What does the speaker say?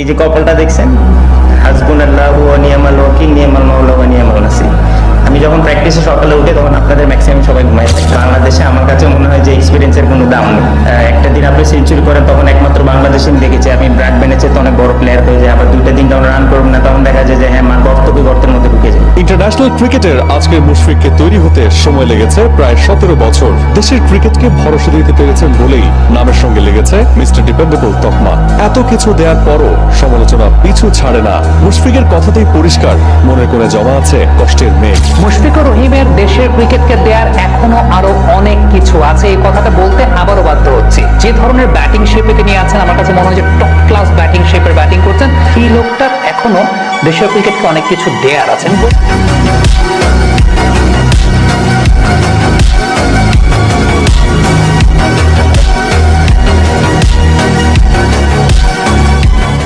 এই যে কপালটা দেখছেন, হাসবুনাল্লাহু ওয়া নি'মাল ওয়াকিল নি'মাল মাওলা ওয়া নি'মাল নাসির। আমি যখন প্র্যাকটিসে সকালে উঠে তখন আপনাদের ম্যাক্সিমাম সবাই ঘুমাই থাকে। বাংলাদেশে আমার কাছে মনে হয় যে এক্সপিরিয়েন্সের কোনো দাম নেই। একটা দিন আপনি সেঞ্চুরি করেন তখন একমাত্র বাংলাদেশে আমি দেখেছি, আমি ব্র্যাড বেনের চেয়ে অনেক বড় প্লেয়ার হয়ে যায়। আবার দুইটা দিন যখন রান করবেন না তখন দেখা যায় যে হ্যাঁ গর্তকে গর্তের মধ্যে ঢুকে যায়। ইন্টারন্যাশনাল ক্রিকেটের আজকের মুশফিককে তৈরি হতে সময় লেগেছে প্রায় 17 বছর। দেশের ক্রিকেটকে ভরসা দিতে পেরেছেন বলেই নামের সঙ্গে লেগেছে মিস্টার ডিপেন্ডেবল তকমা। এত কিছু দেওয়ার পরও সমালোচনা পিছু ছাড়ে না। মুশফিকের কথাতেই পরিষ্কার, মনের কোণে জমা আছে কষ্টের মেঘ। মুশফিকুর রহিমের দেশের ক্রিকেটকে দেওয়ার এখনো আরো অনেক কিছু আছে, এই কথাটা বলতে আবারও বাধ্য হচ্ছি। যে ধরনের ব্যাটিং শেপে তিনি আছেন, আমার কাছে মনে হয় যে টপ ক্লাস ব্যাটিং শেপের ব্যাটিং করছেন। এই লোকটার এখনো দেশের ক্রিকেটকে অনেক কিছু দেওয়ার আছেন।